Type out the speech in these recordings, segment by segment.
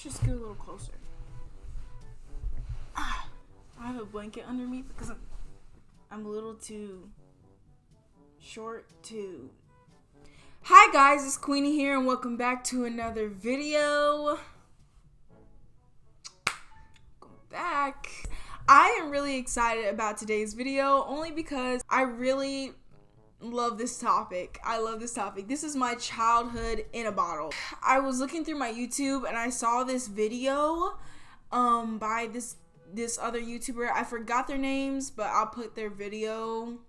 just get a little closer. I have a blanket under me because I'm a little too short to... Hi guys, it's Queenie here and welcome back to another video. Welcome back. I am really excited about today's video only because I really love this topic. This is my childhood in a bottle. I was looking through my YouTube and I saw this video by this other YouTuber. I forgot their names, but I'll put their video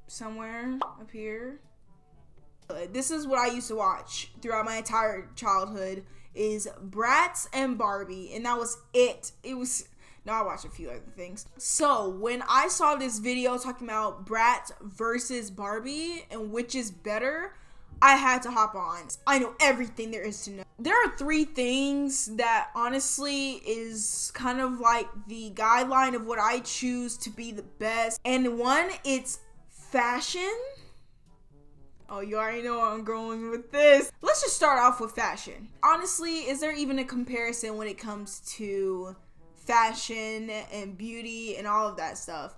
somewhere up here. This is what I used to watch throughout my entire childhood is Bratz and Barbie, and that was it. No, I watched a few other things. So when I saw this video talking about Bratz versus Barbie and which is better, I had to hop on. I know everything there is to know. There are three things that honestly is kind of like the guideline of what I choose to be the best. And one, it's fashion. Oh, you already know where I'm going with this. Let's just start off with fashion. Honestly, is there even a comparison when it comes to fashion and beauty and all of that stuff?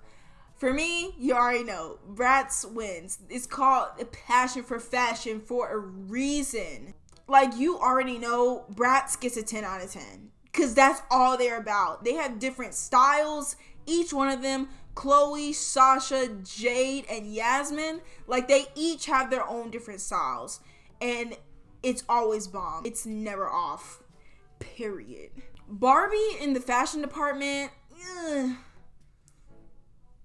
For me, you already know, Bratz wins. It's called a passion for fashion for a reason. Like, you already know, Bratz gets a 10 out of 10. Because that's all they're about. They have different styles. Each one of them, Chloe, Sasha, Jade, and Yasmin, like, they each have their own different styles. And it's always bomb. It's never off. Period. Barbie in the fashion department,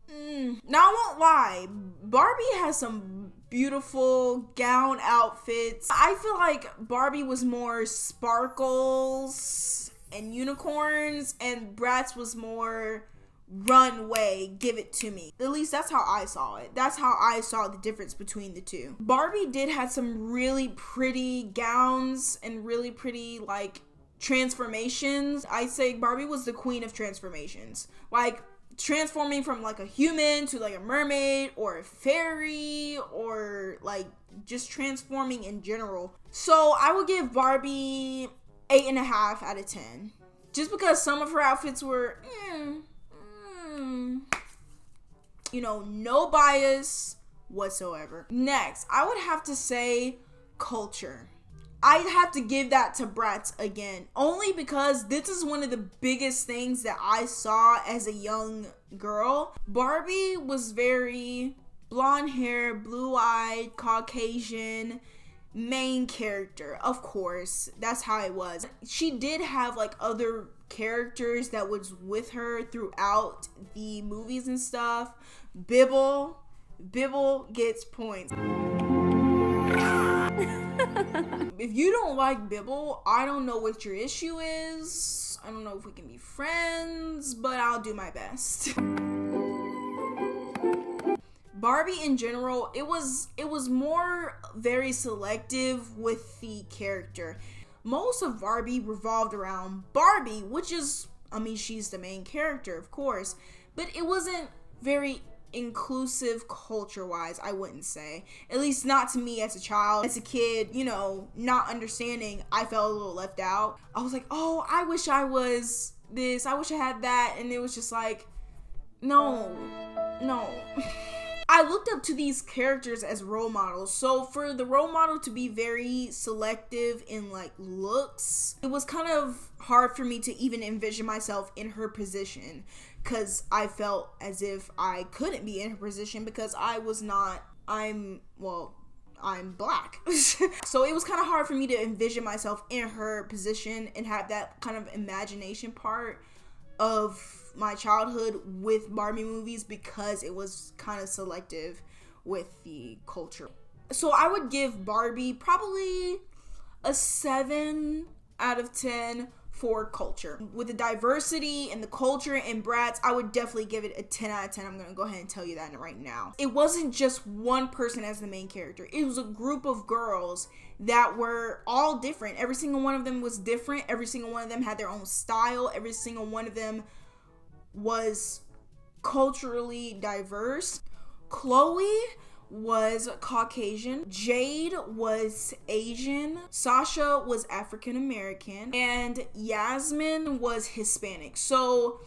Now, I won't lie, Barbie has some beautiful gown outfits. I feel like Barbie was more sparkles and unicorns, and Bratz was more runway, give it to me. At least that's how I saw it. That's how I saw the difference between the two. Barbie did have some really pretty gowns and really pretty, like, transformations. I'd say Barbie was the queen of transformations. Like, transforming from like a human to like a mermaid or a fairy, or like just transforming in general. So I would give Barbie 8.5 out of 10. Just because some of her outfits were, you know, no bias whatsoever. Next, I would have to say culture. I'd have to give that to Bratz again, only because this is one of the biggest things that I saw as a young girl. Barbie was very blonde hair, blue-eyed, Caucasian, main character. Of course, that's how it was. She did have like other characters that was with her throughout the movies and stuff. Bibble gets points. If you don't like Bibble, I don't know what your issue is. I don't know if we can be friends, but I'll do my best. Barbie in general, it was more very selective with the character. Most of Barbie revolved around Barbie, which is, I mean, she's the main character, of course, but it wasn't very inclusive culture-wise, I wouldn't say. At least not to me as a child. As a kid, you know, not understanding, I felt a little left out. I was like, oh, I wish I was this, I wish I had that, and it was just like, no. I looked up to these characters as role models, so for the role model to be very selective in like looks, it was kind of hard for me to even envision myself in her position, because I felt as if I couldn't be in her position because I'm black. So it was kind of hard for me to envision myself in her position and have that kind of imagination part of my childhood with Barbie movies, because it was kind of selective with the culture. So I would give Barbie probably a 7 out of 10 for culture. With the diversity and the culture in Bratz, I would definitely give it a 10 out of 10. I'm gonna go ahead and tell you that right now. It wasn't just one person as the main character. It was a group of girls that were all different. Every single one of them was different. Every single one of them had their own style. Every single one of them was culturally diverse. Chloe was Caucasian, Jade was Asian, Sasha was African American, and Yasmin was Hispanic. So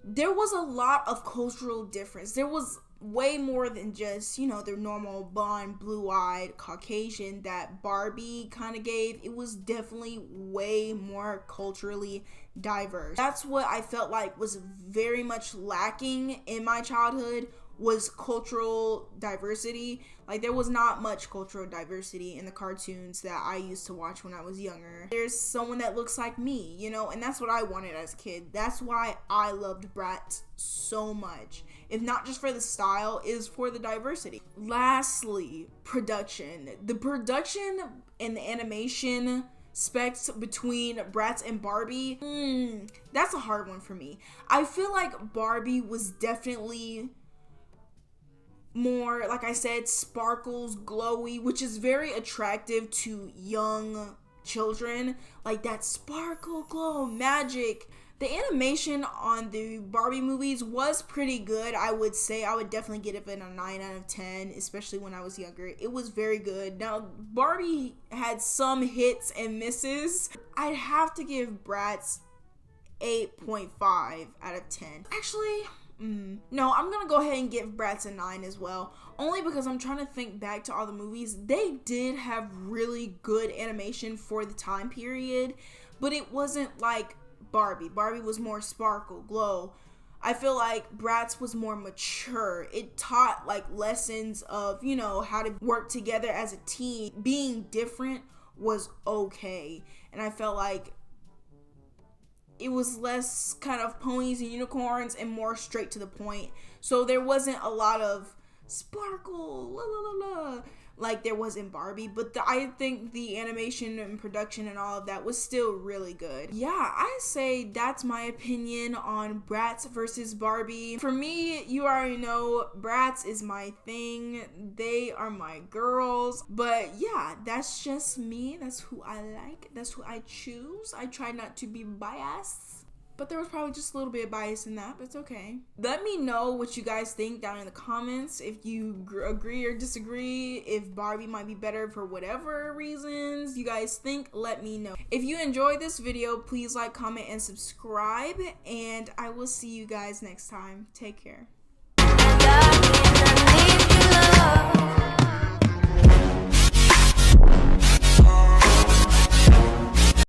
there was a lot of cultural difference. There was way more than just, you know, their normal blonde, blue-eyed Caucasian that Barbie kind of gave. It was definitely way more culturally diverse. That's what I felt like was very much lacking in my childhood, was cultural diversity. Like, there was not much cultural diversity in the cartoons that I used to watch when I was younger. There's someone that looks like me, you know, and that's what I wanted as a kid. That's why I loved Bratz so much. If not just for the style, is for the diversity. Lastly, production. The production and the animation specs between Bratz and Barbie, that's a hard one for me. I feel like Barbie was definitely more, like I said, sparkles, glowy, which is very attractive to young children. Like that sparkle, glow, magic. The animation on the Barbie movies was pretty good, I would say. I would definitely give it a 9 out of 10, especially when I was younger. It was very good. Now, Barbie had some hits and misses. I'd have to give Bratz 8.5 out of 10. Actually, no, I'm gonna go ahead and give Bratz a 9 as well, only because I'm trying to think back to all the movies. They did have really good animation for the time period, but it wasn't like Barbie. Barbie was more sparkle, glow. I feel like Bratz was more mature. It taught like lessons of, you know, how to work together as a team. Being different was okay, and I felt like it was less kind of ponies and unicorns and more straight to the point. So there wasn't a lot of sparkle, la la la la, like there was in Barbie. But I think the animation and production and all of that was still really good. Yeah, I say that's my opinion on Bratz versus Barbie. For me, you already know Bratz is my thing. They are my girls. But yeah, that's just me. That's who I like. That's who I choose. I try not to be biased, but there was probably just a little bit of bias in that, but it's okay. Let me know what you guys think down in the comments. If you agree or disagree, if Barbie might be better for whatever reasons you guys think, let me know. If you enjoyed this video, please like, comment, and subscribe, and I will see you guys next time. Take care.